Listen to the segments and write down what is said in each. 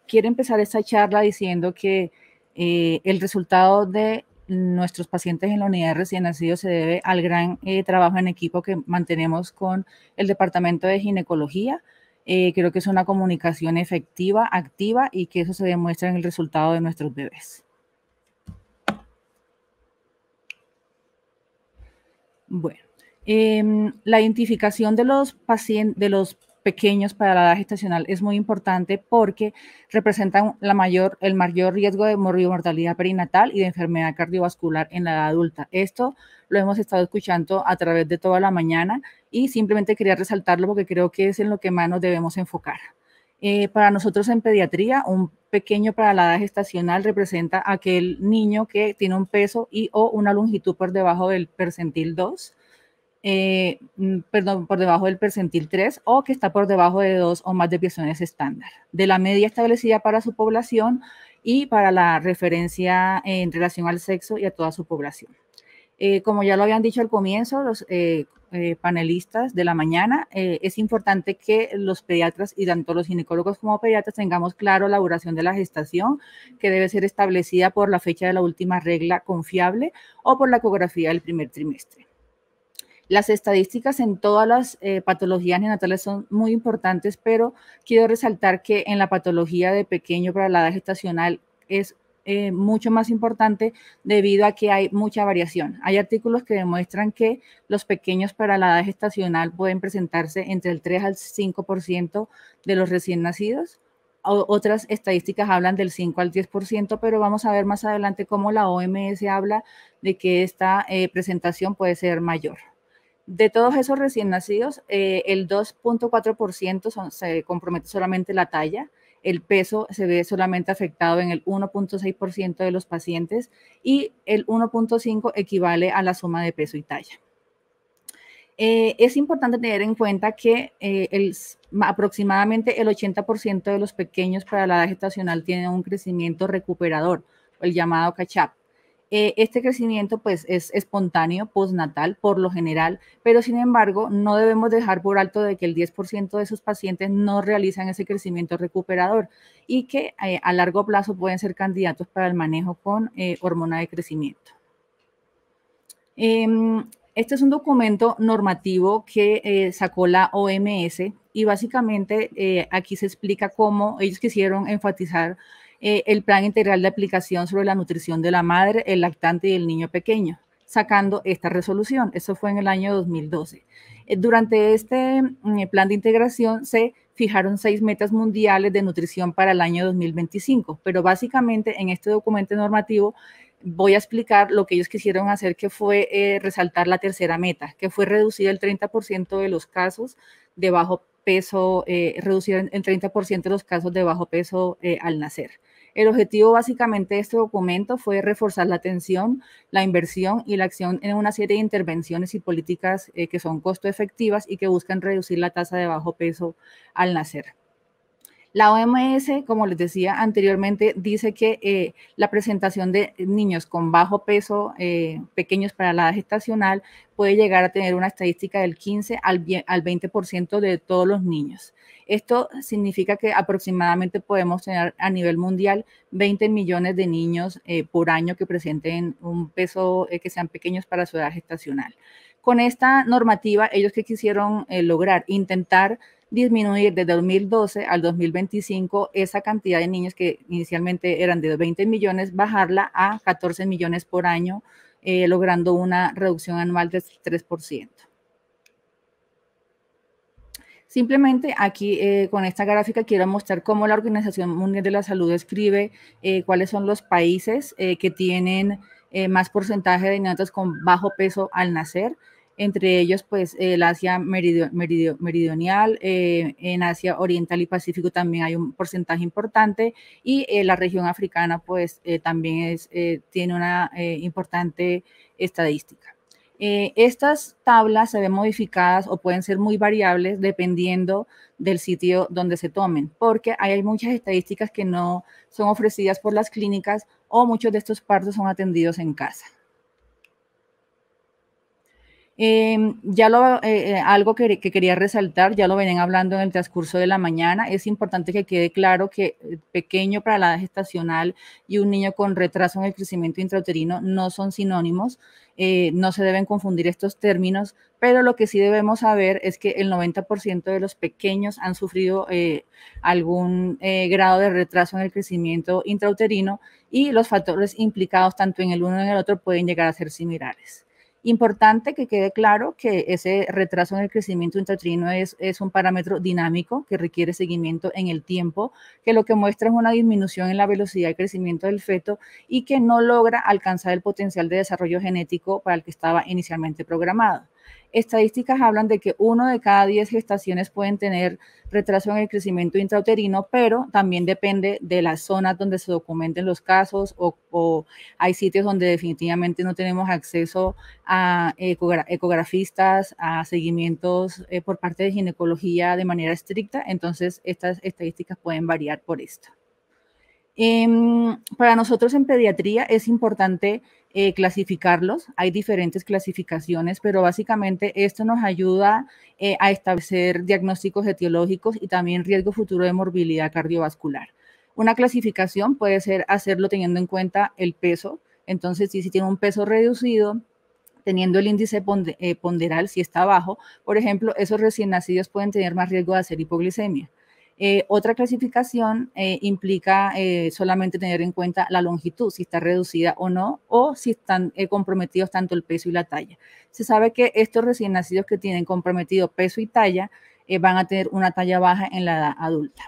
quiero empezar esta charla diciendo que el resultado de nuestros pacientes en la unidad de recién nacidos se debe al gran trabajo en equipo que mantenemos con el Departamento de Ginecología. Creo que es una comunicación efectiva, activa, y que eso se demuestra en el resultado de nuestros bebés. Bueno, la identificación de los pacientes, de los pequeños para la edad gestacional es muy importante porque representan el mayor riesgo de mortalidad perinatal y de enfermedad cardiovascular en la edad adulta. Esto lo hemos estado escuchando a través de toda la mañana y simplemente quería resaltarlo porque creo que es en lo que más nos debemos enfocar. Para nosotros en pediatría, un pequeño para la edad gestacional representa aquel niño que tiene un peso y o una longitud por debajo del percentil 2, por debajo del percentil 3 o que está por debajo de 2 o más desviaciones estándar, de la media establecida para su población y para la referencia en relación al sexo y a toda su población. Como ya lo habían dicho al comienzo, los panelistas de la mañana, es importante que los pediatras y tanto los ginecólogos como pediatras tengamos claro la duración de la gestación, que debe ser establecida por la fecha de la última regla confiable o por la ecografía del primer trimestre. Las estadísticas en todas las patologías neonatales son muy importantes, pero quiero resaltar que en la patología de pequeño para la edad gestacional es mucho más importante debido a que hay mucha variación. Hay artículos que demuestran que los pequeños para la edad gestacional pueden presentarse entre el 3 al 5% de los recién nacidos. Otras estadísticas hablan del 5 al 10%, pero vamos a ver más adelante cómo la OMS habla de que esta presentación puede ser mayor. De todos esos recién nacidos, el 2.4% se compromete solamente la talla, el peso se ve solamente afectado en el 1.6% de los pacientes y el 1.5% equivale a la suma de peso y talla. Es importante tener en cuenta que aproximadamente el 80% de los pequeños para la edad gestacional tienen un crecimiento recuperador, el llamado catch-up. Este crecimiento pues es espontáneo, postnatal por lo general, pero sin embargo no debemos dejar por alto de que el 10% de sus pacientes no realizan ese crecimiento recuperador y que a largo plazo pueden ser candidatos para el manejo con hormona de crecimiento. Este es un documento normativo que sacó la OMS y básicamente aquí se explica cómo ellos quisieron enfatizar el plan integral de aplicación sobre la nutrición de la madre, el lactante y el niño pequeño, sacando esta resolución. Eso fue en el año 2012. Durante este plan de integración se fijaron 6 metas mundiales de nutrición para el año 2025, pero básicamente en este documento normativo voy a explicar lo que ellos quisieron hacer, que fue resaltar la tercera meta, que fue reducir el 30% de los casos de bajo peso, reducir el 30% de los casos de bajo peso al nacer. El objetivo básicamente de este documento fue reforzar la atención, la inversión y la acción en una serie de intervenciones y políticas que son costo efectivas y que buscan reducir la tasa de bajo peso al nacer. La OMS, como les decía anteriormente, dice que la presentación de niños con bajo peso, pequeños para la edad gestacional, puede llegar a tener una estadística del 15 al 20% de todos los niños. Esto significa que aproximadamente podemos tener a nivel mundial 20 millones de niños por año que presenten un peso que sean pequeños para su edad gestacional. Con esta normativa, ellos que quisieron lograr, intentar disminuir desde 2012 al 2025 esa cantidad de niños que inicialmente eran de 20 millones, bajarla a 14 millones por año, logrando una reducción anual de 3%. Simplemente aquí con esta gráfica quiero mostrar cómo la Organización Mundial de la Salud describe cuáles son los países que tienen más porcentaje de neonatos con bajo peso al nacer. Entre ellos, pues, el Asia meridional, en Asia Oriental y Pacífico también hay un porcentaje importante y la región africana, pues, también tiene una importante estadística. Estas tablas se ven modificadas o pueden ser muy variables dependiendo del sitio donde se tomen, porque hay muchas estadísticas que no son ofrecidas por las clínicas o muchos de estos partos son atendidos en casa. Algo que quería resaltar, ya lo venían hablando en el transcurso de la mañana, es importante que quede claro que pequeño para la edad gestacional y un niño con retraso en el crecimiento intrauterino no son sinónimos, no se deben confundir estos términos, pero lo que sí debemos saber es que el 90% de los pequeños han sufrido algún grado de retraso en el crecimiento intrauterino y los factores implicados tanto en el uno y en el otro pueden llegar a ser similares. Importante que quede claro que ese retraso en el crecimiento intrauterino es un parámetro dinámico que requiere seguimiento en el tiempo, que lo que muestra es una disminución en la velocidad de crecimiento del feto y que no logra alcanzar el potencial de desarrollo genético para el que estaba inicialmente programado. Estadísticas hablan de que 1 de cada 10 gestaciones pueden tener retraso en el crecimiento intrauterino, pero también depende de las zonas donde se documenten los casos o hay sitios donde definitivamente no tenemos acceso a ecografistas, a seguimientos por parte de ginecología de manera estricta, entonces estas estadísticas pueden variar por esto. Para nosotros en pediatría es importante clasificarlos. Hay diferentes clasificaciones, pero básicamente esto nos ayuda a establecer diagnósticos etiológicos y también riesgo futuro de morbilidad cardiovascular. Una clasificación puede ser hacerlo teniendo en cuenta el peso. Entonces, si tiene un peso reducido, teniendo el índice ponderal, si está bajo, por ejemplo, esos recién nacidos pueden tener más riesgo de hacer hipoglicemia. Otra clasificación implica solamente tener en cuenta la longitud, si está reducida o no, o si están comprometidos tanto el peso y la talla. Se sabe que estos recién nacidos que tienen comprometido peso y talla van a tener una talla baja en la edad adulta.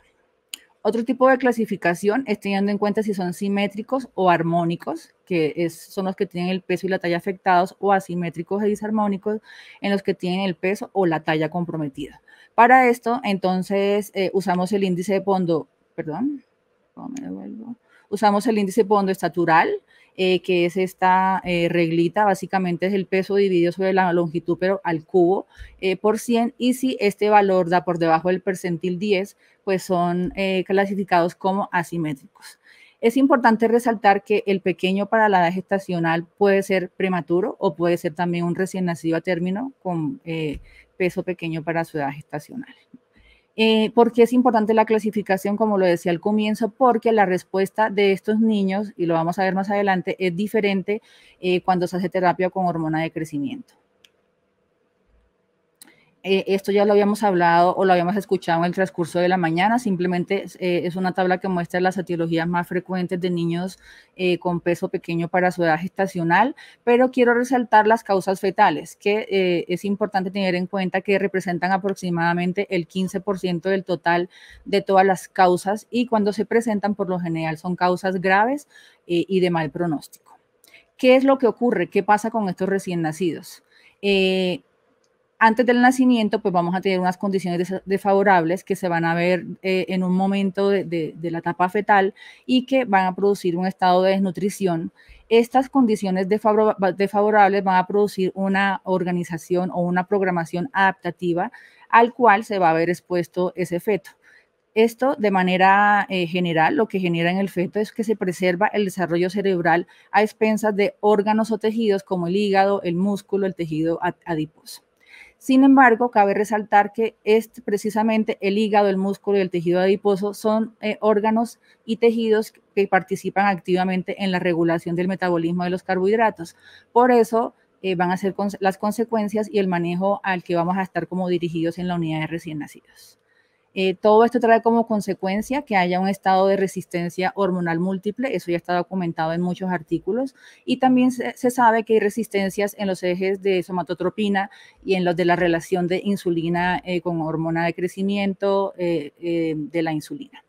Otro tipo de clasificación es teniendo en cuenta si son simétricos o armónicos, que son los que tienen el peso y la talla afectados, o asimétricos y disarmónicos, en los que tienen el peso o la talla comprometida. Para esto, entonces, usamos el índice de Pondo, usamos el índice de Pondo estatural, que es esta reglita, básicamente es el peso dividido sobre la longitud, pero al cubo por 100, y si este valor da por debajo del percentil 10, pues son clasificados como asimétricos. Es importante resaltar que el pequeño para la edad gestacional puede ser prematuro o puede ser también un recién nacido a término con peso pequeño para su edad gestacional. ¿Por qué es importante la clasificación? Como lo decía al comienzo, porque la respuesta de estos niños, y lo vamos a ver más adelante, es diferente cuando se hace terapia con hormona de crecimiento. Esto ya lo habíamos hablado o lo habíamos escuchado en el transcurso de la mañana, simplemente es una tabla que muestra las etiologías más frecuentes de niños con peso pequeño para su edad gestacional, pero quiero resaltar las causas fetales, que es importante tener en cuenta que representan aproximadamente el 15% del total de todas las causas y cuando se presentan por lo general son causas graves y de mal pronóstico. ¿Qué es lo que ocurre? ¿Qué pasa con estos recién nacidos? Antes del nacimiento, pues vamos a tener unas condiciones desfavorables que se van a ver en un momento de la etapa fetal y que van a producir un estado de desnutrición. Estas condiciones desfavorables van a producir una organización o una programación adaptativa al cual se va a ver expuesto ese feto. Esto, de manera general, lo que genera en el feto es que se preserva el desarrollo cerebral a expensas de órganos o tejidos como el hígado, el músculo, el tejido adiposo. Sin embargo, cabe resaltar que precisamente el hígado, el músculo y el tejido adiposo son órganos y tejidos que participan activamente en la regulación del metabolismo de los carbohidratos. Por eso van a ser las consecuencias y el manejo al que vamos a estar como dirigidos en la unidad de recién nacidos. Todo esto trae como consecuencia que haya un estado de resistencia hormonal múltiple, eso ya está documentado en muchos artículos, y también se sabe que hay resistencias en los ejes de somatotropina y en los de la relación de insulina con hormona de crecimiento de la insulina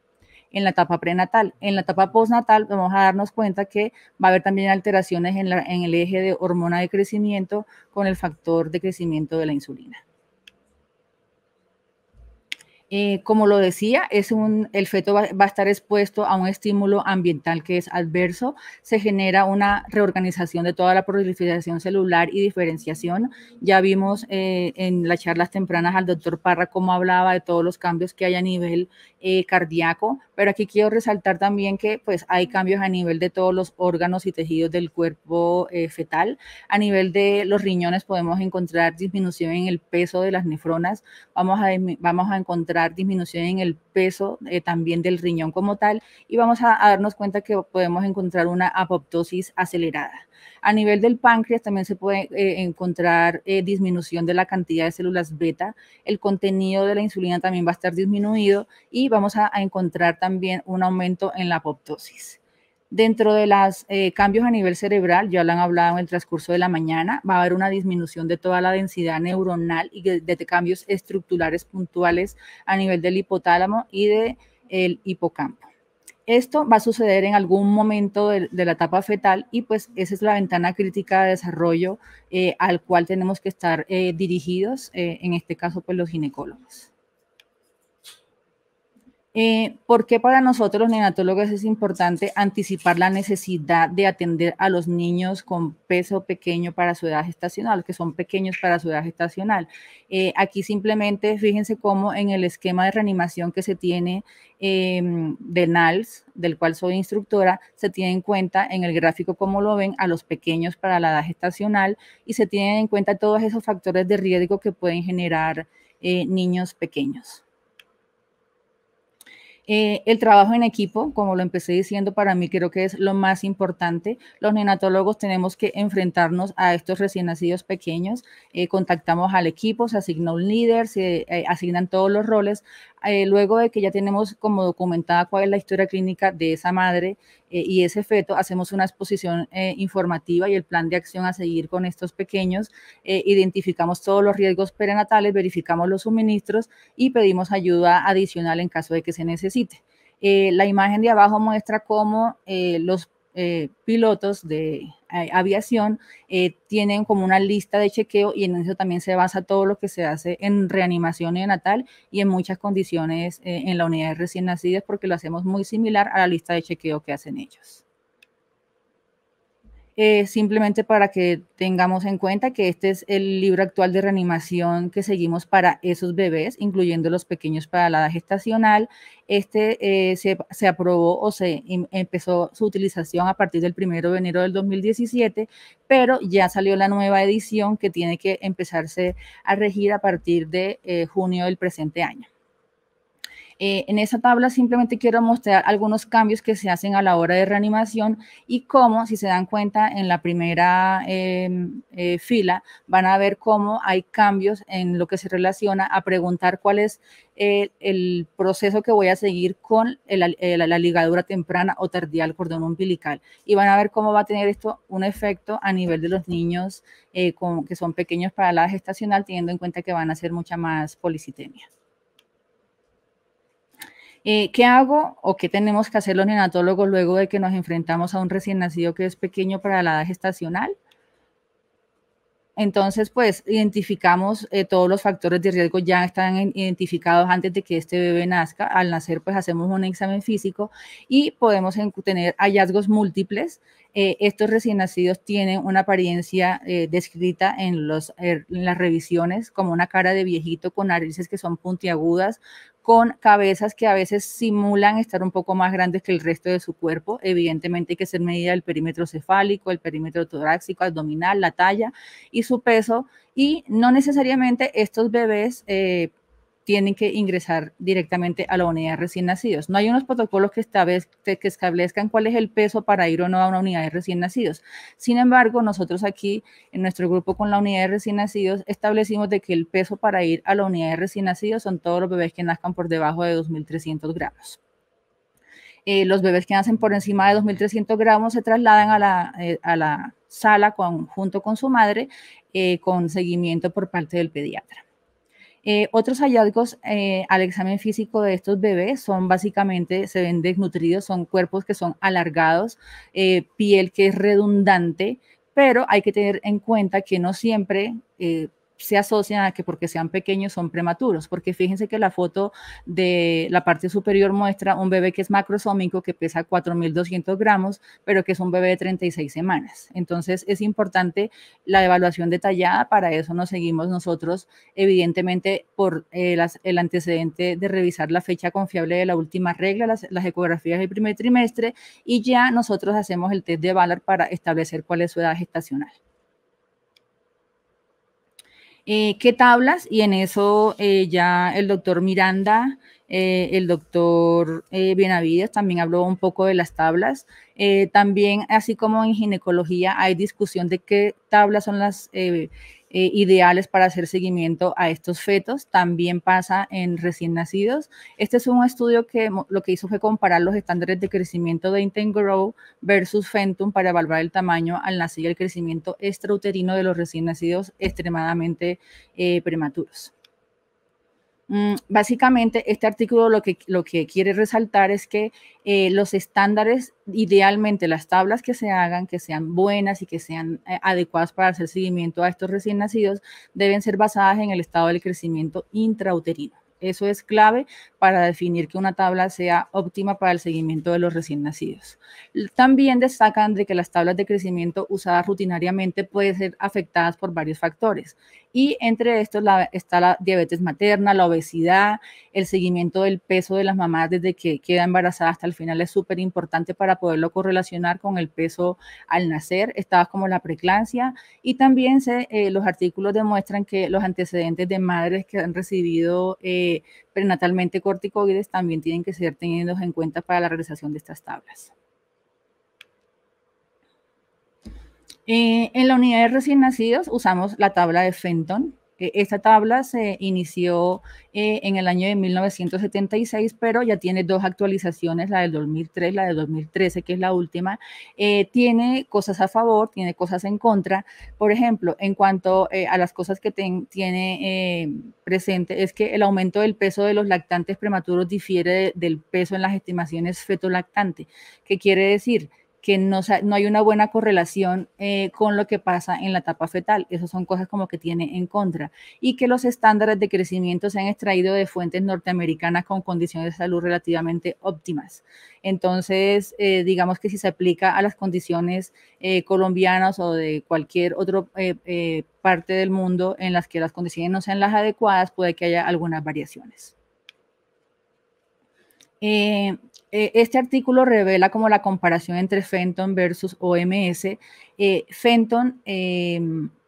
en la etapa prenatal. En la etapa postnatal vamos a darnos cuenta que va a haber también alteraciones en el eje de hormona de crecimiento con el factor de crecimiento de la insulina. Como lo decía, el feto va a estar expuesto a un estímulo ambiental que es adverso, se genera una reorganización de toda la proliferación celular y diferenciación. Ya vimos en las charlas tempranas al doctor Parra cómo hablaba de todos los cambios que hay a nivel cardíaco, pero aquí quiero resaltar también que pues hay cambios a nivel de todos los órganos y tejidos del cuerpo fetal. A nivel de los riñones podemos encontrar disminución en el peso de las nefronas, vamos a encontrar disminución en el peso también del riñón como tal, y vamos a darnos cuenta que podemos encontrar una apoptosis acelerada. A nivel del páncreas también se puede encontrar disminución de la cantidad de células beta, el contenido de la insulina también va a estar disminuido y vamos a encontrar también un aumento en la apoptosis. Dentro de los cambios a nivel cerebral, ya lo han hablado en el transcurso de la mañana, va a haber una disminución de toda la densidad neuronal y de cambios estructurales puntuales a nivel del hipotálamo y del hipocampo. Esto va a suceder en algún momento de la etapa fetal y pues esa es la ventana crítica de desarrollo al cual tenemos que estar dirigidos, en este caso pues los ginecólogos. ¿Por qué para nosotros los neonatólogos es importante anticipar la necesidad de atender a los niños con peso pequeño para su edad gestacional, que son pequeños para su edad gestacional? Aquí simplemente fíjense cómo en el esquema de reanimación que se tiene de NALS, del cual soy instructora, se tiene en cuenta en el gráfico, como lo ven, a los pequeños para la edad gestacional y se tienen en cuenta todos esos factores de riesgo que pueden generar niños pequeños. El trabajo en equipo, como lo empecé diciendo, para mí creo que es lo más importante. Los neonatólogos tenemos que enfrentarnos a estos recién nacidos pequeños. Contactamos al equipo, se asigna un líder, se asignan todos los roles. Luego de que ya tenemos como documentada cuál es la historia clínica de esa madre y ese feto, hacemos una exposición informativa y el plan de acción a seguir con estos pequeños. Identificamos todos los riesgos perinatales, verificamos los suministros y pedimos ayuda adicional en caso de que se necesite. La imagen de abajo muestra cómo los pilotos de aviación tienen como una lista de chequeo y en eso también se basa todo lo que se hace en reanimación neonatal y en muchas condiciones en la unidad de recién nacidas porque lo hacemos muy similar a la lista de chequeo que hacen ellos. Simplemente para que tengamos en cuenta que este es el libro actual de reanimación que seguimos para esos bebés, incluyendo los pequeños para la edad gestacional. Se aprobó o empezó su utilización a partir del 1 de enero del 2017, pero ya salió la nueva edición que tiene que empezarse a regir a partir de junio del presente año. En esa tabla simplemente quiero mostrar algunos cambios que se hacen a la hora de reanimación y cómo, si se dan cuenta, en la primera fila van a ver cómo hay cambios en lo que se relaciona a preguntar cuál es el proceso que voy a seguir con la ligadura temprana o tardía del cordón umbilical. Y van a ver cómo va a tener esto un efecto a nivel de los niños que son pequeños para la gestacional, teniendo en cuenta que van a hacer mucha más policitemia. ¿Qué hago o qué tenemos que hacer los neonatólogos luego de que nos enfrentamos a un recién nacido que es pequeño para la edad gestacional? Entonces, pues, identificamos todos los factores de riesgo, ya están identificados antes de que este bebé nazca. Al nacer, pues, hacemos un examen físico y podemos tener hallazgos múltiples. Estos recién nacidos tienen una apariencia descrita en las revisiones como una cara de viejito con narices que son puntiagudas, con cabezas que a veces simulan estar un poco más grandes que el resto de su cuerpo. Evidentemente hay que hacer medida del perímetro cefálico, el perímetro torácico, abdominal, la talla y su peso. Y no necesariamente estos bebés tienen que ingresar directamente a la unidad de recién nacidos. No hay unos protocolos que establezcan cuál es el peso para ir o no a una unidad de recién nacidos. Sin embargo, nosotros aquí en nuestro grupo con la unidad de recién nacidos establecimos de que el peso para ir a la unidad de recién nacidos son todos los bebés que nazcan por debajo de 2.300 gramos. Los bebés que nacen por encima de 2.300 gramos se trasladan a la sala junto con su madre con seguimiento por parte del pediatra. Otros hallazgos al examen físico de estos bebés son básicamente, se ven desnutridos, son cuerpos que son alargados, piel que es redundante, pero hay que tener en cuenta que no siempre se asocian a que porque sean pequeños son prematuros, porque fíjense que la foto de la parte superior muestra un bebé que es macrosómico, que pesa 4.200 gramos, pero que es un bebé de 36 semanas. Entonces es importante la evaluación detallada, para eso nos seguimos nosotros, evidentemente por el antecedente de revisar la fecha confiable de la última regla, las ecografías del primer trimestre, y ya nosotros hacemos el test de Ballard para establecer cuál es su edad gestacional. ¿Qué tablas? Y en eso ya el doctor Miranda, el doctor Benavides también habló un poco de las tablas. También, así como en ginecología, hay discusión de qué tablas son las ideales para hacer seguimiento a estos fetos. También pasa en recién nacidos. Este es un estudio que lo que hizo fue comparar los estándares de crecimiento de Integrow versus Fenton para evaluar el tamaño al nacer y el crecimiento extrauterino de los recién nacidos extremadamente prematuros. Básicamente, este artículo lo que quiere resaltar es que los estándares, idealmente las tablas que se hagan, que sean buenas y que sean adecuadas para hacer seguimiento a estos recién nacidos, deben ser basadas en el estado del crecimiento intrauterino. Eso es clave para definir que una tabla sea óptima para el seguimiento de los recién nacidos. También destacan de que las tablas de crecimiento usadas rutinariamente pueden ser afectadas por varios factores, y entre estos está la diabetes materna, la obesidad, el seguimiento del peso de las mamás desde que queda embarazada hasta el final es súper importante para poderlo correlacionar con el peso al nacer, estados como la preeclampsia, y también los artículos demuestran que los antecedentes de madres que han recibido prenatalmente corticoides también tienen que ser tenidos en cuenta para la realización de estas tablas. En la unidad de recién nacidos usamos la tabla de Fenton. Esta tabla se inició en el año de 1976, pero ya tiene dos actualizaciones, la del 2003, la del 2013, que es la última. Tiene cosas a favor, tiene cosas en contra. Por ejemplo, en cuanto a las cosas que tiene presente, es que el aumento del peso de los lactantes prematuros difiere del peso en las estimaciones fetolactante. ¿Qué quiere decir? Que no hay una buena correlación con lo que pasa en la etapa fetal. Esas son cosas como que tiene en contra. Y que los estándares de crecimiento se han extraído de fuentes norteamericanas con condiciones de salud relativamente óptimas. Entonces, digamos que si se aplica a las condiciones colombianas o de cualquier otra parte del mundo en las que las condiciones no sean las adecuadas, puede que haya algunas variaciones. Este artículo revela como la comparación entre Fenton versus OMS. Fenton,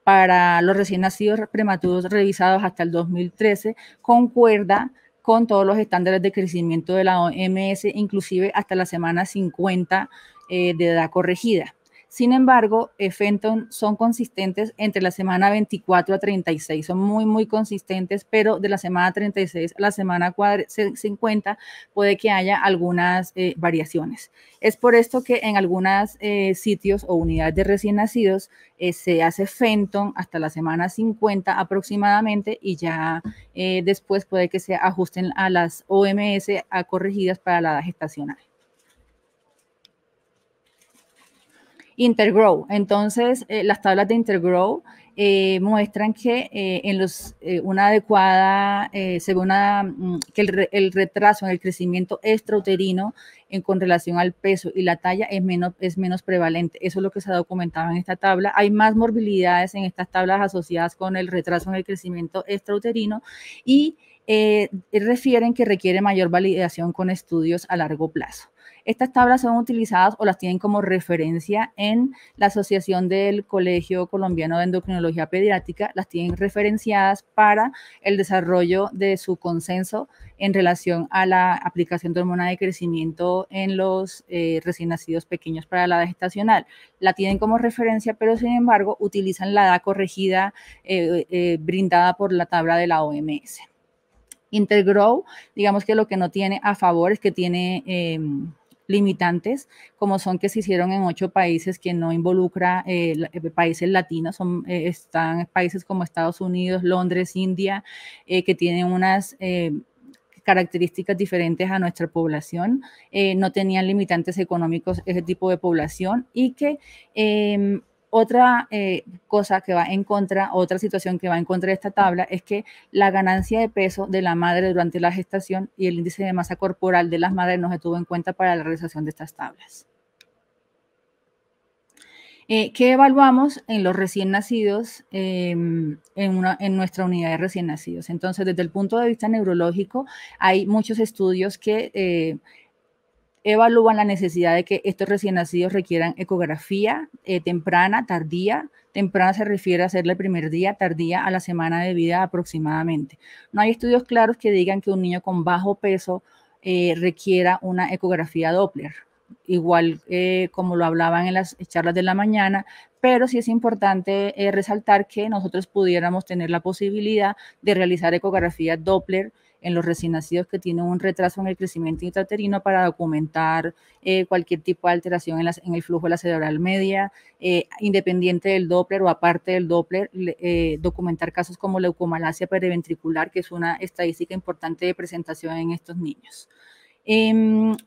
para los recién nacidos prematuros revisados hasta el 2013, concuerda con todos los estándares de crecimiento de la OMS, inclusive hasta la semana 50 de edad corregida. Sin embargo, Fenton son consistentes entre la semana 24 a 36, son muy consistentes, pero de la semana 36 a la semana 50 puede que haya algunas variaciones. Es por esto que en algunos sitios o unidades de recién nacidos se hace Fenton hasta la semana 50 aproximadamente, y ya después puede que se ajusten a las OMS corregidas para la edad gestacional. Intergrow. Entonces, las tablas de Intergrow muestran que una adecuada, se ve que el retraso en el crecimiento extrauterino con relación al peso y la talla es menos prevalente. Eso es lo que se ha documentado en esta tabla. Hay más morbilidades en estas tablas asociadas con el retraso en el crecimiento extrauterino, y refieren que requiere mayor validación con estudios a largo plazo. Estas tablas son utilizadas o las tienen como referencia en la Asociación del Colegio Colombiano de Endocrinología Pediátrica, las tienen referenciadas para el desarrollo de su consenso en relación a la aplicación de hormona de crecimiento en los recién nacidos pequeños para la edad gestacional. La tienen como referencia, pero sin embargo utilizan la edad corregida brindada por la tabla de la OMS. Intergrow, digamos que lo que no tiene a favor es que tiene limitantes, como son que se hicieron en 8 países, que no involucra países latinos, están países como Estados Unidos, Londres, India, que tienen unas características diferentes a nuestra población, no tenían limitantes económicos ese tipo de población, y que Otra cosa que va en contra, otra situación que va en contra de esta tabla es que la ganancia de peso de la madre durante la gestación y el índice de masa corporal de las madres no se tuvo en cuenta para la realización de estas tablas. ¿Qué evaluamos en los recién nacidos en nuestra unidad de recién nacidos? Entonces, desde el punto de vista neurológico, hay muchos estudios que evalúan la necesidad de que estos recién nacidos requieran ecografía temprana, tardía. Temprana se refiere a hacerle el primer día, tardía a la semana de vida aproximadamente. No hay estudios claros que digan que un niño con bajo peso requiera una ecografía Doppler, igual como lo hablaban en las charlas de la mañana, pero sí es importante resaltar que nosotros pudiéramos tener la posibilidad de realizar ecografía Doppler en los recién nacidos que tienen un retraso en el crecimiento intrauterino para documentar cualquier tipo de alteración en el flujo de la cerebral media, independiente del Doppler o aparte del Doppler, documentar casos como leucomalacia periventricular, que es una estadística importante de presentación en estos niños.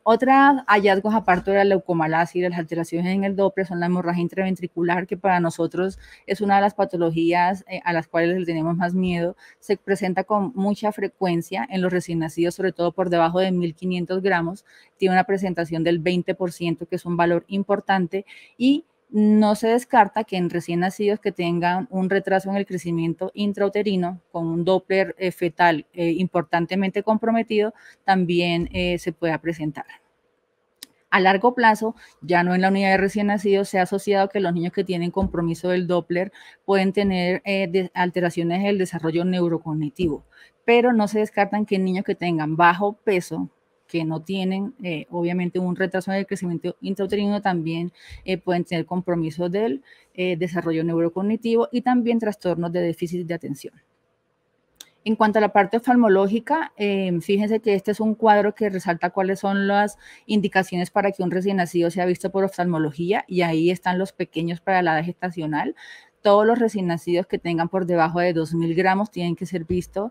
Otros hallazgos aparte de la leucomalacia y de las alteraciones en el Doppler son la hemorragia intraventricular, que para nosotros es una de las patologías a las cuales le tenemos más miedo. Se presenta con mucha frecuencia en los recién nacidos, sobre todo por debajo de 1.500 gramos. Tiene una presentación del 20%, que es un valor importante, y no se descarta que en recién nacidos que tengan un retraso en el crecimiento intrauterino con un Doppler fetal importantemente comprometido, también se pueda presentar. A largo plazo, ya no en la unidad de recién nacidos, se ha asociado que los niños que tienen compromiso del Doppler pueden tener alteraciones del desarrollo neurocognitivo, pero no se descartan que niños que tengan bajo peso, que no tienen obviamente un retraso en el crecimiento intrauterino, también pueden tener compromiso del desarrollo neurocognitivo y también trastornos de déficit de atención. En cuanto a la parte oftalmológica, fíjense que este es un cuadro que resalta cuáles son las indicaciones para que un recién nacido sea visto por oftalmología, y ahí están los pequeños para la edad gestacional. Todos los recién nacidos que tengan por debajo de 2.000 gramos tienen que ser vistos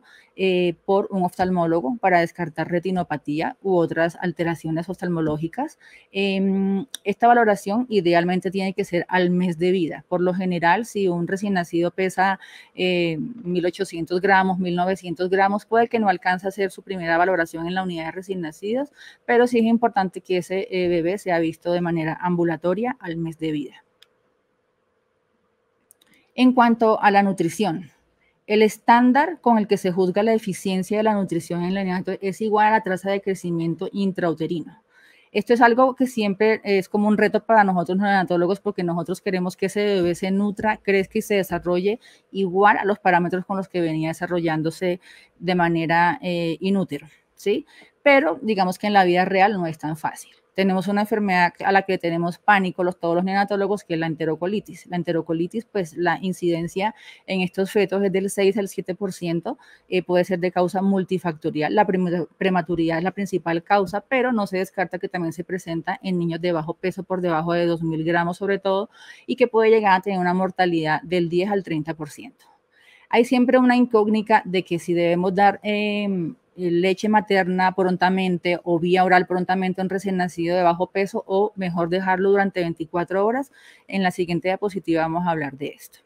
por un oftalmólogo para descartar retinopatía u otras alteraciones oftalmológicas. Esta valoración idealmente tiene que ser al mes de vida. Por lo general, si un recién nacido pesa 1.800 gramos, 1.900 gramos, puede que no alcance a hacer su primera valoración en la unidad de recién nacidos, pero sí es importante que ese bebé sea visto de manera ambulatoria al mes de vida. En cuanto a la nutrición, el estándar con el que se juzga la eficiencia de la nutrición en el neonato es igual a la tasa de crecimiento intrauterino. Esto es algo que siempre es como un reto para nosotros neonatólogos, porque nosotros queremos que ese bebé se nutra, crezca y se desarrolle igual a los parámetros con los que venía desarrollándose de manera in útero, ¿sí? Pero digamos que en la vida real no es tan fácil. Tenemos una enfermedad a la que tenemos pánico todos los neonatólogos, que es la enterocolitis. La enterocolitis, pues la incidencia en estos fetos es del 6 al 7%, puede ser de causa multifactorial. La prematuridad es la principal causa, pero no se descarta que también se presenta en niños de bajo peso, por debajo de 2.000 gramos sobre todo, y que puede llegar a tener una mortalidad del 10 al 30%. Hay siempre una incógnita de que si debemos dar leche materna prontamente o vía oral prontamente a un recién nacido de bajo peso, o mejor dejarlo durante 24 horas. En la siguiente diapositiva vamos a hablar de esto.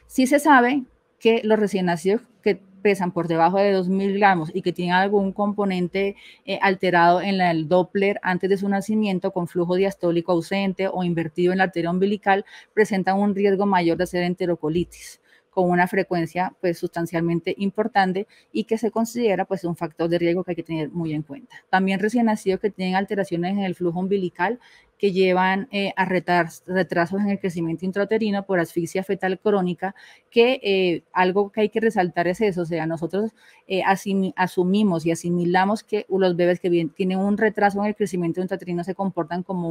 Sí se sabe que los recién nacidos que pesan por debajo de 2.000 gramos y que tienen algún componente alterado en el Doppler antes de su nacimiento, con flujo diastólico ausente o invertido en la arteria umbilical, presentan un riesgo mayor de hacer enterocolitis, con una frecuencia pues sustancialmente importante, y que se considera pues un factor de riesgo que hay que tener muy en cuenta. También recién nacidos que tienen alteraciones en el flujo umbilical que llevan a retrasos en el crecimiento intrauterino por asfixia fetal crónica, que algo que hay que resaltar es eso, o sea, nosotros asumimos y asimilamos que los bebés que tienen un retraso en el crecimiento intrauterino se comportan como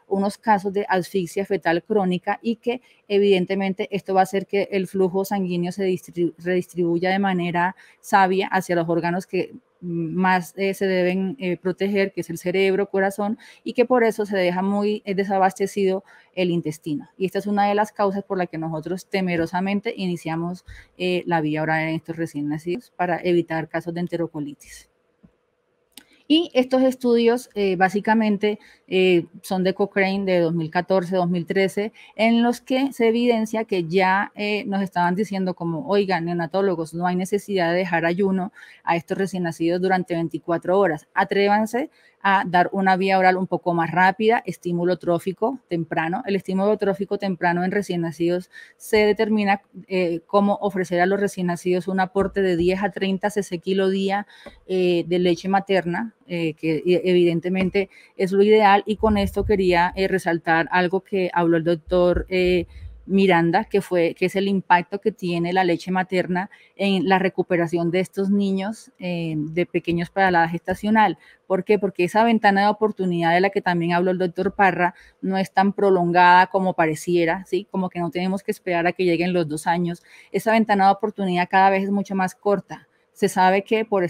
unos casos de asfixia fetal crónica, y que evidentemente esto va a hacer que el flujo sanguíneo se redistribuya de manera sabia hacia los órganos que más se deben proteger, que es el cerebro, corazón, y que por eso se deja muy desabastecido el intestino. Y esta es una de las causas por la que nosotros temerosamente iniciamos la vía oral en estos recién nacidos, para evitar casos de enterocolitis. Y estos estudios básicamente son de Cochrane de 2014-2013, en los que se evidencia que ya nos estaban diciendo como, oigan, neonatólogos, no hay necesidad de dejar ayuno a estos recién nacidos durante 24 horas. Atrévanse a dar una vía oral un poco más rápida, estímulo trófico temprano. El estímulo trófico temprano en recién nacidos se determina cómo ofrecer a los recién nacidos un aporte de 10 a 30 cc kilo día de leche materna, que evidentemente es lo ideal. Y con esto quería resaltar algo que habló el doctor Miranda, que es el impacto que tiene la leche materna en la recuperación de estos niños de pequeños para la edad gestacional. ¿Por qué? Porque esa ventana de oportunidad de la que también habló el doctor Parra no es tan prolongada como pareciera, ¿sí? Como que no tenemos que esperar a que lleguen los 2 años. Esa ventana de oportunidad cada vez es mucho más corta. Se sabe que por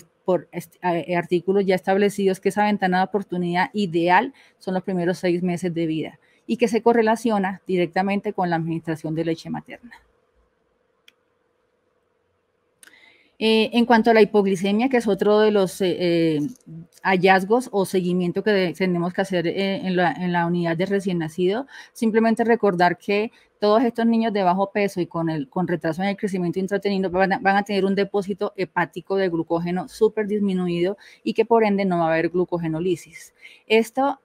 artículos ya establecidos que esa ventana de oportunidad ideal son los primeros 6 meses de vida y que se correlaciona directamente con la administración de leche materna. En cuanto a la hipoglicemia, que es otro de los hallazgos o seguimiento que tenemos que hacer en la unidad de recién nacido, simplemente recordar que todos estos niños de bajo peso y con retraso en el crecimiento intrauterino van a tener un depósito hepático de glucógeno súper disminuido y que por ende no va a haber glucogenólisis. Esto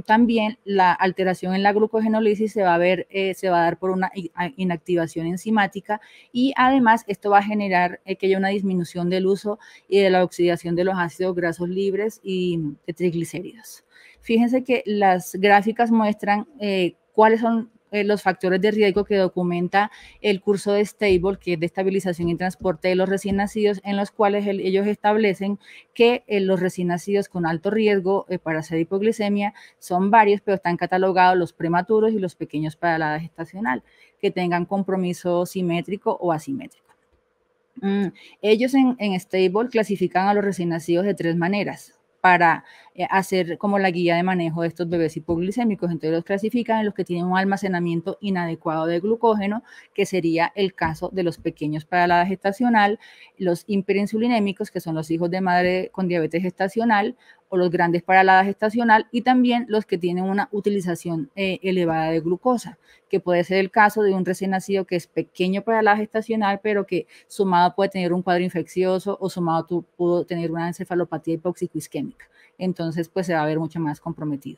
también, la alteración en la glucogenólisis se va a dar por una inactivación enzimática, y además esto va a generar que haya una disminución del uso y de la oxidación de los ácidos grasos libres y de triglicéridos. Fíjense que las gráficas muestran cuáles son los factores de riesgo que documenta el curso de Stable, que es de estabilización y transporte de los recién nacidos, en los cuales ellos establecen que los recién nacidos con alto riesgo para hacer hipoglicemia son varios, pero están catalogados los prematuros y los pequeños para la edad gestacional, que tengan compromiso simétrico o asimétrico. Ellos en Stable clasifican a los recién nacidos de 3 maneras para hacer como la guía de manejo de estos bebés hipoglicémicos. Entonces los clasifican en los que tienen un almacenamiento inadecuado de glucógeno, que sería el caso de los pequeños para la edad gestacional, los hiperinsulinémicos, que son los hijos de madre con diabetes gestacional, o los grandes para la edad gestacional, y también los que tienen una utilización elevada de glucosa, que puede ser el caso de un recién nacido que es pequeño para la gestacional, pero que sumado puede tener un cuadro infeccioso o sumado pudo tener una encefalopatía hipóxico-isquémica. Entonces, pues se va a ver mucho más comprometido.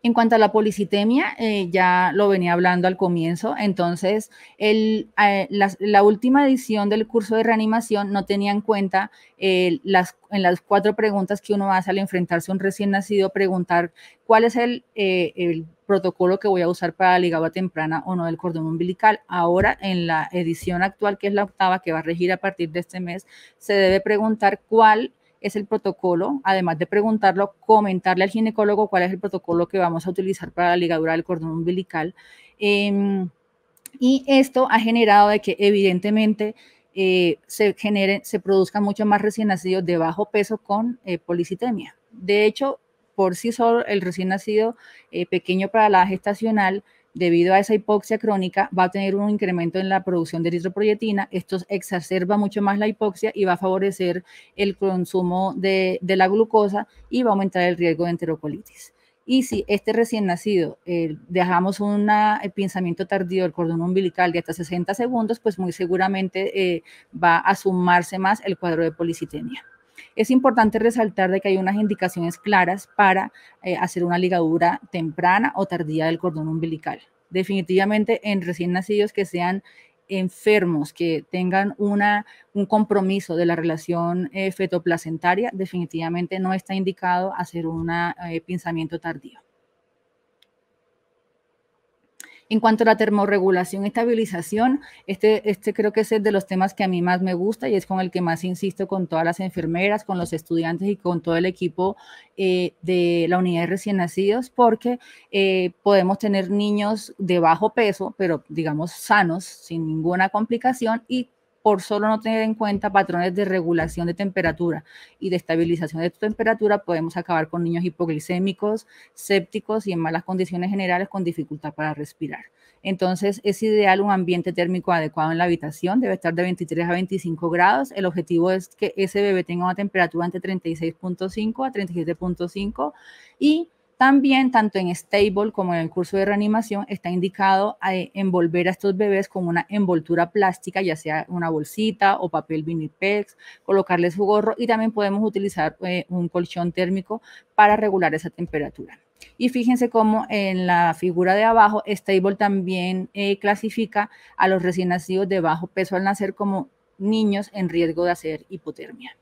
En cuanto a la policitemia, ya lo venía hablando al comienzo. Entonces, la última edición del curso de reanimación no tenía en cuenta en las 4 preguntas que uno hace al enfrentarse a un recién nacido, preguntar cuál es el protocolo que voy a usar para la ligada temprana o no del cordón umbilical. Ahora, en la edición actual, que es la 8ª, que va a regir a partir de este mes, se debe preguntar cuál es el protocolo, además de preguntarlo, comentarle al ginecólogo cuál es el protocolo que vamos a utilizar para la ligadura del cordón umbilical. Y esto ha generado de que evidentemente se produzcan mucho más recién nacidos de bajo peso con policitemia. De hecho, por sí solo el recién nacido pequeño para la gestacional, debido a esa hipoxia crónica, va a tener un incremento en la producción de eritropoyetina. Esto exacerba mucho más la hipoxia y va a favorecer el consumo de la glucosa y va a aumentar el riesgo de enterocolitis. Y si este recién nacido dejamos un pinzamiento tardío del cordón umbilical de hasta 60 segundos, pues muy seguramente va a sumarse más el cuadro de policitemia. Es importante resaltar de que hay unas indicaciones claras para hacer una ligadura temprana o tardía del cordón umbilical. Definitivamente en recién nacidos que sean enfermos, que tengan un compromiso de la relación fetoplacentaria, definitivamente no está indicado hacer un pinzamiento tardío. En cuanto a la termorregulación y estabilización, este creo que es de los temas que a mí más me gusta y es con el que más insisto con todas las enfermeras, con los estudiantes y con todo el equipo de la unidad de recién nacidos, porque podemos tener niños de bajo peso, pero digamos sanos, sin ninguna complicación, y por solo no tener en cuenta patrones de regulación de temperatura y de estabilización de temperatura, podemos acabar con niños hipoglicémicos, sépticos y en malas condiciones generales con dificultad para respirar. Entonces, es ideal un ambiente térmico adecuado en la habitación, debe estar de 23 a 25 grados. El objetivo es que ese bebé tenga una temperatura entre 36.5 a 37.5 y también, tanto en stable como en el curso de reanimación, está indicado envolver a estos bebés con una envoltura plástica, ya sea una bolsita o papel Vinipex, colocarles su gorro y también podemos utilizar un colchón térmico para regular esa temperatura. Y fíjense cómo en la figura de abajo, Stable también clasifica a los recién nacidos de bajo peso al nacer como niños en riesgo de hacer hipotermia.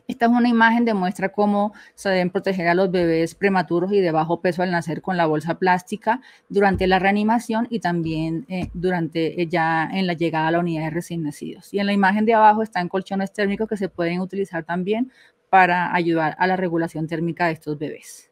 Esta es una imagen que muestra cómo se deben proteger a los bebés prematuros y de bajo peso al nacer con la bolsa plástica durante la reanimación y también durante ya en la llegada a la unidad de recién nacidos. Y en la imagen de abajo están colchones térmicos que se pueden utilizar también para ayudar a la regulación térmica de estos bebés.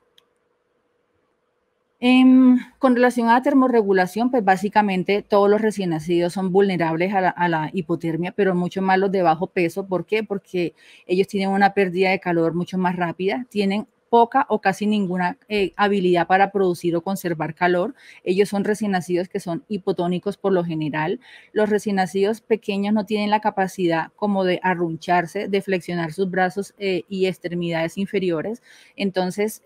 Con relación a la termorregulación, pues básicamente todos los recién nacidos son vulnerables a la hipotermia, pero mucho más los de bajo peso. ¿Por qué? Porque ellos tienen una pérdida de calor mucho más rápida, tienen poca o casi ninguna habilidad para producir o conservar calor. Ellos son recién nacidos que son hipotónicos por lo general. Los recién nacidos pequeños no tienen la capacidad como de arruncharse, de flexionar sus brazos y extremidades inferiores. Entonces,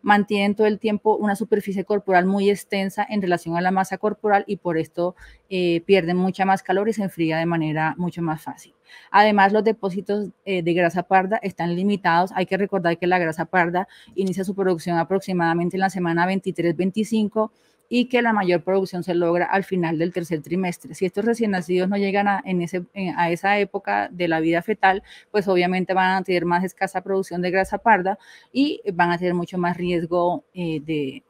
mantienen todo el tiempo una superficie corporal muy extensa en relación a la masa corporal y por esto pierden mucha más calor y se enfría de manera mucho más fácil. Además, los depósitos de grasa parda están limitados. Hay que recordar que la grasa parda inicia su producción aproximadamente en la semana 23-25 y que la mayor producción se logra al final del tercer trimestre. Si estos recién nacidos no llegan a esa época de la vida fetal, pues obviamente van a tener más escasa producción de grasa parda y van a tener mucho más riesgo de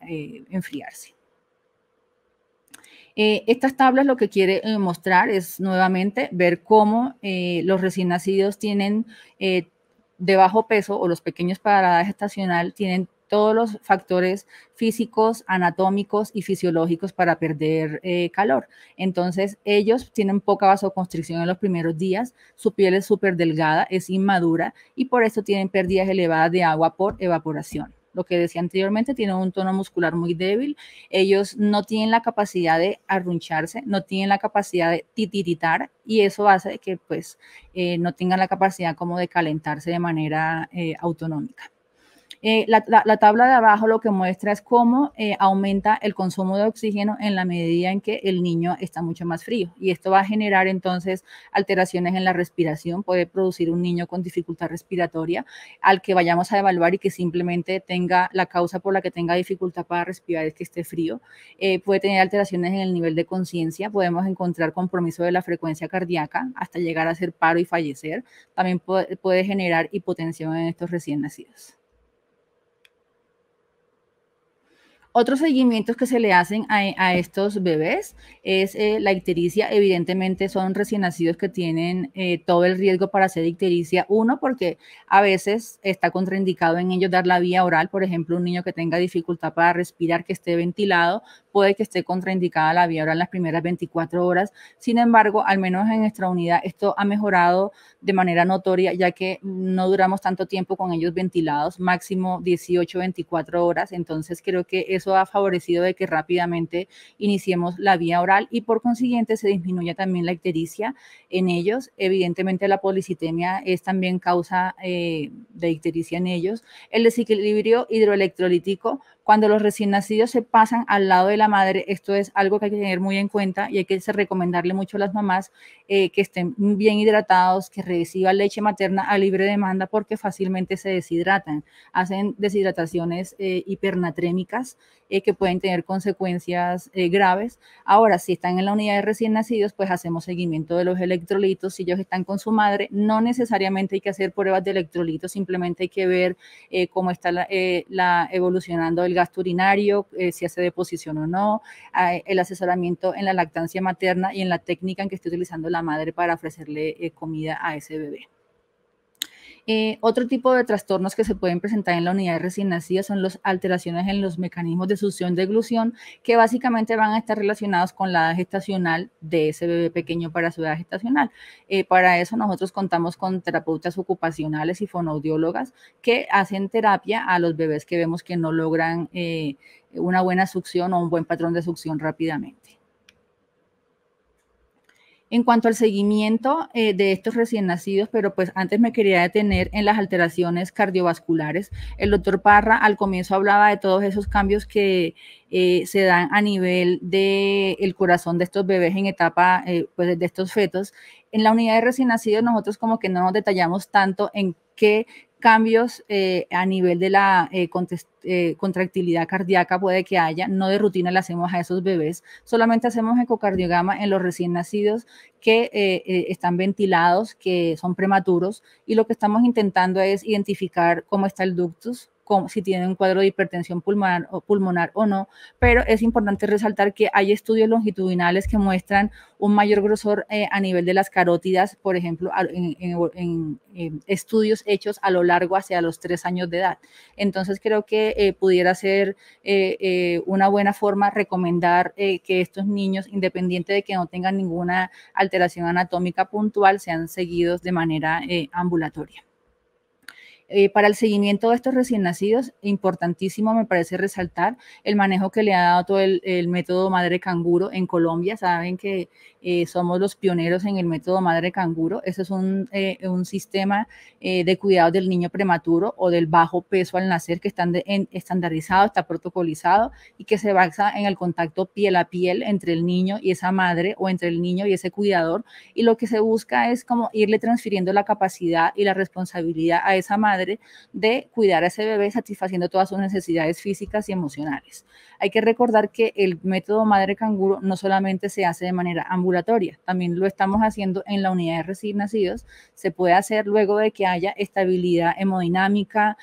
enfriarse. Estas tablas lo que quiere mostrar es nuevamente ver cómo los recién nacidos tienen de bajo peso o los pequeños para la edad gestacional tienen todos los factores físicos, anatómicos y fisiológicos para perder calor. Entonces, ellos tienen poca vasoconstricción en los primeros días, su piel es súper delgada, es inmadura y por eso tienen pérdidas elevadas de agua por evaporación. Lo que decía anteriormente, tienen un tono muscular muy débil, ellos no tienen la capacidad de arruncharse, no tienen la capacidad de titiritar y eso hace que pues no tengan la capacidad como de calentarse de manera autonómica. La tabla de abajo lo que muestra es cómo aumenta el consumo de oxígeno en la medida en que el niño está mucho más frío y esto va a generar entonces alteraciones en la respiración, puede producir un niño con dificultad respiratoria al que vayamos a evaluar y que simplemente tenga la causa por la que tenga dificultad para respirar es que esté frío, puede tener alteraciones en el nivel de conciencia, podemos encontrar compromiso de la frecuencia cardíaca hasta llegar a hacer paro y fallecer, también puede generar hipotensión en estos recién nacidos. Otros seguimientos que se le hacen a estos bebés es la ictericia. Evidentemente son recién nacidos que tienen todo el riesgo para hacer ictericia. Uno, porque a veces está contraindicado en ellos dar la vía oral. Por ejemplo, un niño que tenga dificultad para respirar, que esté ventilado, puede que esté contraindicada la vía oral en las primeras 24 horas. Sin embargo, al menos en nuestra unidad, esto ha mejorado de manera notoria, ya que no duramos tanto tiempo con ellos ventilados, máximo 18, 24 horas. Entonces, creo que eso ha favorecido de que rápidamente iniciemos la vía oral y por consiguiente se disminuye también la ictericia en ellos. Evidentemente, la policitemia es también causa de ictericia en ellos. El desequilibrio hidroelectrolítico, cuando los recién nacidos se pasan al lado de la madre, esto es algo que hay que tener muy en cuenta y hay que recomendarle mucho a las mamás que estén bien hidratados, que reciban leche materna a libre demanda porque fácilmente se deshidratan, hacen deshidrataciones hipernatrémicas que pueden tener consecuencias graves. Ahora, si están en la unidad de recién nacidos, pues hacemos seguimiento de los electrolitos. Si ellos están con su madre, no necesariamente hay que hacer pruebas de electrolitos, simplemente hay que ver cómo está evolucionando el gasto urinario, si hace deposición o no, el asesoramiento en la lactancia materna y en la técnica en que esté utilizando la madre para ofrecerle comida a ese bebé. Otro tipo de trastornos que se pueden presentar en la unidad de recién nacidos son las alteraciones en los mecanismos de succión-deglución, que básicamente van a estar relacionados con la edad gestacional de ese bebé pequeño para su edad gestacional. Para eso nosotros contamos con terapeutas ocupacionales y fonoaudiólogas que hacen terapia a los bebés que vemos que no logran una buena succión o un buen patrón de succión rápidamente. En cuanto al seguimiento de estos recién nacidos, pero pues antes me quería detener en las alteraciones cardiovasculares. El doctor Parra al comienzo hablaba de todos esos cambios que se dan a nivel del corazón de estos bebés en etapa, pues de estos fetos. En la unidad de recién nacidos nosotros como que no nos detallamos tanto en qué cambios a nivel de la contractilidad cardíaca puede que haya, no de rutina le hacemos a esos bebés, solamente hacemos ecocardiograma en los recién nacidos que están ventilados, que son prematuros, y lo que estamos intentando es identificar cómo está el ductus, si tienen un cuadro de hipertensión pulmonar o no, pero es importante resaltar que hay estudios longitudinales que muestran un mayor grosor a nivel de las carótidas, por ejemplo, en estudios hechos a lo largo hacia los 3 años de edad. Entonces creo que pudiera ser una buena forma recomendar que estos niños, independiente de que no tengan ninguna alteración anatómica puntual, sean seguidos de manera ambulatoria. Para el seguimiento de estos recién nacidos, importantísimo me parece resaltar el manejo que le ha dado todo el método madre canguro en Colombia. Saben que somos los pioneros en el método madre canguro. Ese es un sistema de cuidado del niño prematuro o del bajo peso al nacer que está estandarizado, está protocolizado y que se basa en el contacto piel a piel entre el niño y esa madre o entre el niño y ese cuidador. Y lo que se busca es como irle transfiriendo la capacidad y la responsabilidad a esa madre de cuidar a ese bebé satisfaciendo todas sus necesidades físicas y emocionales. Hay que recordar que el método madre canguro no solamente se hace de manera ambulatoria, también lo estamos haciendo en la unidad de recién nacidos. Se puede hacer luego de que haya estabilidad hemodinámica,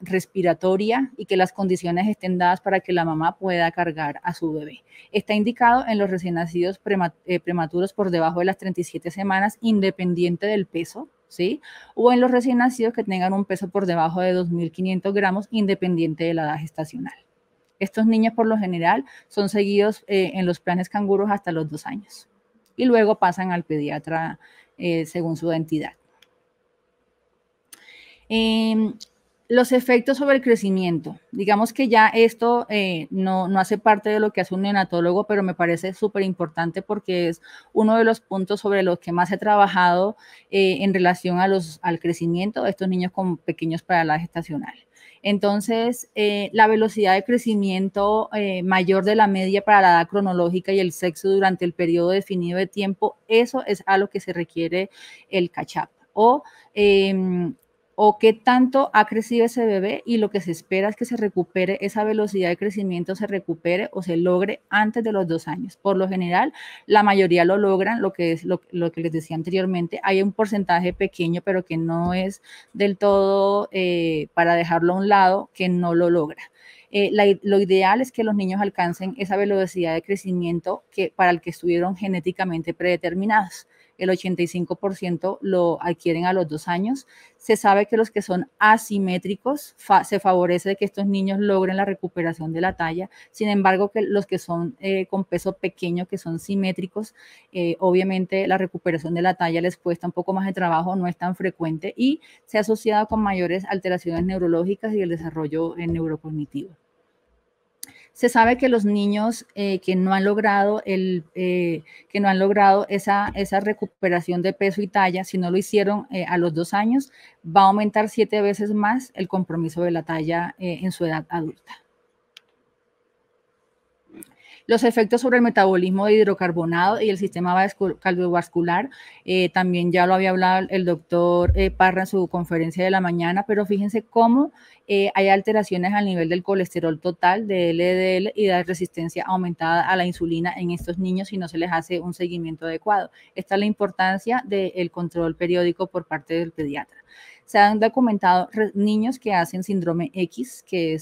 respiratoria y que las condiciones estén dadas para que la mamá pueda cargar a su bebé. Está indicado en los recién nacidos prematuros por debajo de las 37 semanas, independiente del peso, ¿sí? O en los recién nacidos que tengan un peso por debajo de 2.500 gramos, independiente de la edad gestacional. Estos niños, por lo general, son seguidos en los planes canguros hasta los 2 años y luego pasan al pediatra según su entidad. Los efectos sobre el crecimiento. Digamos que ya esto no hace parte de lo que hace un neonatólogo, pero me parece súper importante porque es uno de los puntos sobre los que más he trabajado en relación al crecimiento de estos niños con pequeños para la gestacional. Entonces, la velocidad de crecimiento mayor de la media para la edad cronológica y el sexo durante el periodo definido de tiempo, eso es a lo que se requiere el catch-up. O qué tanto ha crecido ese bebé y lo que se espera es que se recupere esa velocidad de crecimiento, se recupere o se logre antes de los 2 años. Por lo general, la mayoría lo logran, lo que les decía anteriormente. Hay un porcentaje pequeño, pero que no es del todo para dejarlo a un lado, que no lo logra. Lo ideal es que los niños alcancen esa velocidad de crecimiento para el que estuvieron genéticamente predeterminados. El 85% lo adquieren a los 2 años. Se sabe que los que son asimétricos se favorece de que estos niños logren la recuperación de la talla. Sin embargo, que los que son con peso pequeño, que son simétricos, obviamente la recuperación de la talla les cuesta un poco más de trabajo, no es tan frecuente y se ha asociado con mayores alteraciones neurológicas y el desarrollo neurocognitivo. Se sabe que los niños que no han logrado esa recuperación de peso y talla, si no lo hicieron a los 2 años, va a aumentar 7 veces más el compromiso de la talla en su edad adulta. Los efectos sobre el metabolismo de hidrocarbonado y el sistema cardiovascular, también ya lo había hablado el doctor Parra en su conferencia de la mañana, pero fíjense cómo hay alteraciones al nivel del colesterol total, de LDL y de resistencia aumentada a la insulina en estos niños si no se les hace un seguimiento adecuado. Esta es la importancia del control periódico por parte del pediatra. Se han documentado niños que hacen síndrome X, que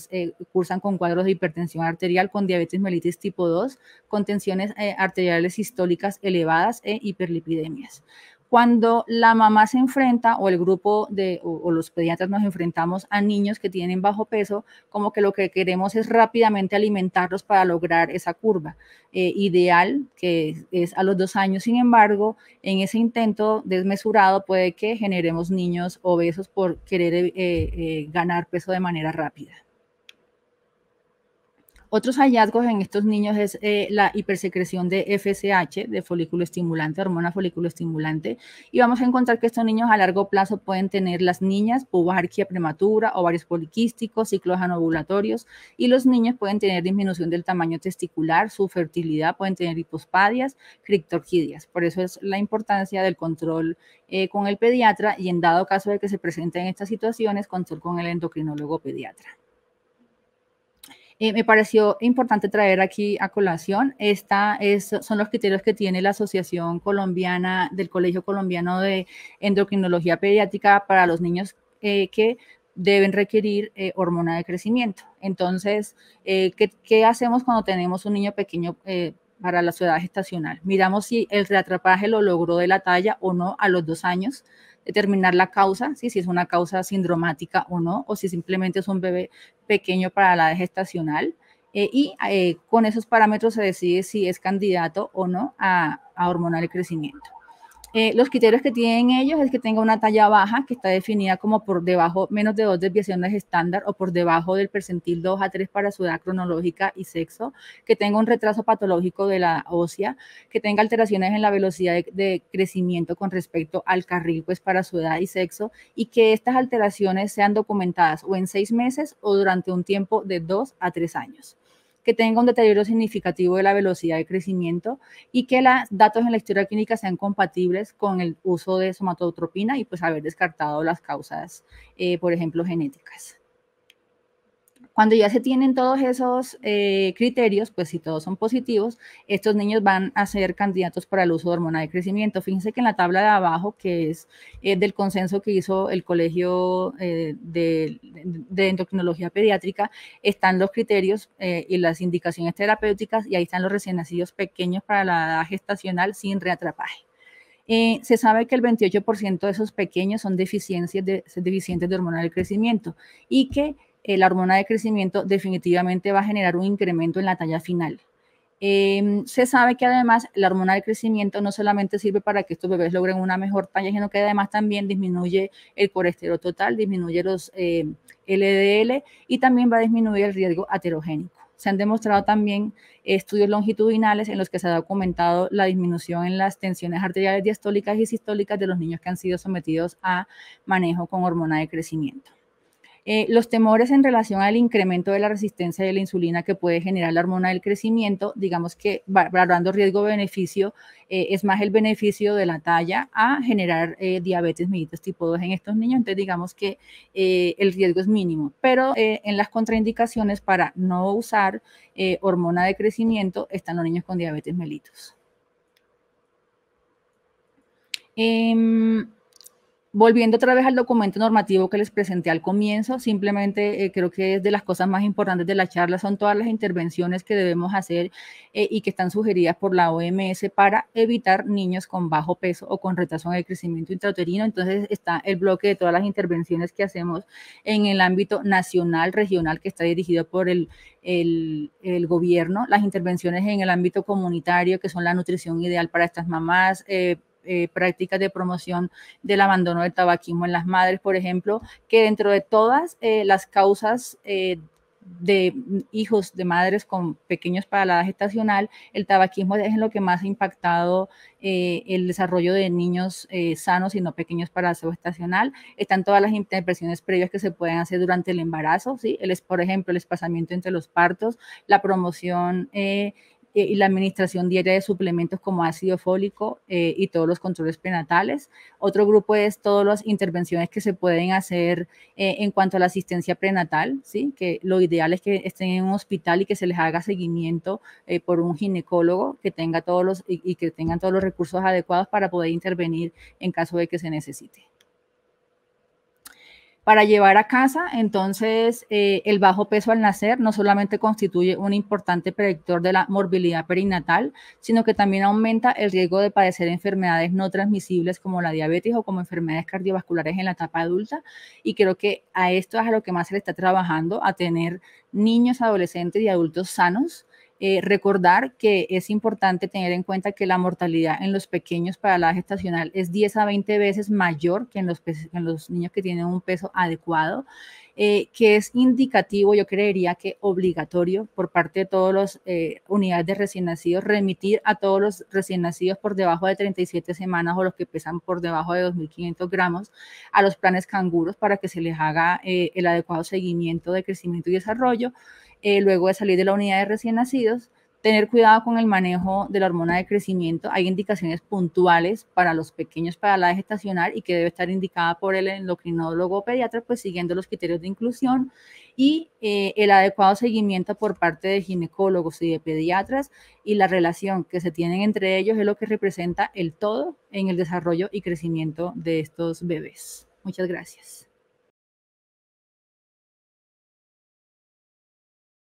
cursan con cuadros de hipertensión arterial, con diabetes mellitus tipo 2, con tensiones arteriales sistólicas elevadas e hiperlipidemias. Cuando la mamá se enfrenta o el grupo o los pediatras nos enfrentamos a niños que tienen bajo peso, como que lo que queremos es rápidamente alimentarlos para lograr esa curva ideal, que es a los 2 años. Sin embargo, en ese intento desmesurado puede que generemos niños obesos por querer ganar peso de manera rápida. Otros hallazgos en estos niños es la hipersecreción de FSH, de folículo estimulante, hormona folículo estimulante, y vamos a encontrar que estos niños a largo plazo pueden tener las niñas pubarquia prematura, ovarios poliquísticos, ciclos anovulatorios, y los niños pueden tener disminución del tamaño testicular, su fertilidad, pueden tener hipospadias, criptorquidias. Por eso es la importancia del control con el pediatra y en dado caso de que se presenten estas situaciones, control con el endocrinólogo pediatra. Me pareció importante traer aquí a colación. Son los criterios que tiene la Asociación Colombiana del Colegio Colombiano de Endocrinología Pediátrica para los niños que deben requerir hormona de crecimiento. Entonces, ¿qué hacemos cuando tenemos un niño pequeño para la su edad gestacional? Miramos si el reatrapaje lo logró de la talla o no a los 2 años, determinar la causa, ¿sí? Si es una causa sindromática o no, o si simplemente es un bebé pequeño para la edad gestacional. Con esos parámetros se decide si es candidato o no a hormona de crecimiento. Los criterios que tienen ellos es que tenga una talla baja, que está definida como por debajo, menos de 2 desviaciones estándar o por debajo del percentil 2 a 3 para su edad cronológica y sexo, que tenga un retraso patológico de la ósea, que tenga alteraciones en la velocidad de crecimiento con respecto al carril, pues para su edad y sexo, y que estas alteraciones sean documentadas o en 6 meses o durante un tiempo de 2 a 3 años. Que tenga un deterioro significativo de la velocidad de crecimiento y que los datos en la historia clínica sean compatibles con el uso de somatotropina y pues haber descartado las causas, por ejemplo, genéticas. Cuando ya se tienen todos esos criterios, pues si todos son positivos, estos niños van a ser candidatos para el uso de hormona de crecimiento. Fíjense que en la tabla de abajo, que es del consenso que hizo el Colegio de Endocrinología Pediátrica, están los criterios y las indicaciones terapéuticas y ahí están los recién nacidos pequeños para la edad gestacional sin reatrapaje. Se sabe que el 28% de esos pequeños son deficientes de hormona del crecimiento y que la hormona de crecimiento definitivamente va a generar un incremento en la talla final. Se sabe que además la hormona de crecimiento no solamente sirve para que estos bebés logren una mejor talla, sino que además también disminuye el colesterol total, disminuye los LDL y también va a disminuir el riesgo aterogénico. Se han demostrado también estudios longitudinales en los que se ha documentado la disminución en las tensiones arteriales diastólicas y sistólicas de los niños que han sido sometidos a manejo con hormona de crecimiento. Los temores en relación al incremento de la resistencia de la insulina que puede generar la hormona del crecimiento, digamos que valorando riesgo-beneficio, es más el beneficio de la talla a generar diabetes mellitus tipo 2 en estos niños, entonces digamos que el riesgo es mínimo, pero en las contraindicaciones para no usar hormona de crecimiento están los niños con diabetes mellitus. Volviendo otra vez al documento normativo que les presenté al comienzo, simplemente creo que es de las cosas más importantes de la charla, son todas las intervenciones que debemos hacer y que están sugeridas por la OMS para evitar niños con bajo peso o con retraso en el crecimiento intrauterino. Entonces está el bloque de todas las intervenciones que hacemos en el ámbito nacional, regional, que está dirigido por el gobierno, las intervenciones en el ámbito comunitario, que son la nutrición ideal para estas mamás, prácticas de promoción del abandono del tabaquismo en las madres, por ejemplo, que dentro de todas las causas de hijos de madres con pequeños para la edad gestacional, el tabaquismo es lo que más ha impactado el desarrollo de niños sanos y no pequeños para la edad gestacional. Están todas las intervenciones previas que se pueden hacer durante el embarazo, ¿sí? Por ejemplo, el espaciamiento entre los partos, la promoción y la administración diaria de suplementos como ácido fólico y todos los controles prenatales. Otro grupo es todas las intervenciones que se pueden hacer en cuanto a la asistencia prenatal, ¿sí? Que lo ideal es que estén en un hospital y que se les haga seguimiento por un ginecólogo que tenga y que tengan todos los recursos adecuados para poder intervenir en caso de que se necesite. Para llevar a casa, entonces, el bajo peso al nacer no solamente constituye un importante predictor de la morbilidad perinatal, sino que también aumenta el riesgo de padecer enfermedades no transmisibles como la diabetes o como enfermedades cardiovasculares en la etapa adulta. Y creo que a esto es a lo que más se le está trabajando, a tener niños, adolescentes y adultos sanos. Recordar que es importante tener en cuenta que la mortalidad en los pequeños para la edad gestacional es 10 a 20 veces mayor que en los niños que tienen un peso adecuado, que es indicativo, yo creería que obligatorio por parte de todas las unidades de recién nacidos, remitir a todos los recién nacidos por debajo de 37 semanas o los que pesan por debajo de 2.500 gramos a los planes canguros para que se les haga el adecuado seguimiento de crecimiento y desarrollo. Luego de salir de la unidad de recién nacidos, tener cuidado con el manejo de la hormona de crecimiento. Hay indicaciones puntuales para los pequeños para la edad gestacional y que debe estar indicada por el endocrinólogo pediatra, pues siguiendo los criterios de inclusión, y el adecuado seguimiento por parte de ginecólogos y de pediatras, y la relación que se tienen entre ellos es lo que representa el todo en el desarrollo y crecimiento de estos bebés. Muchas gracias.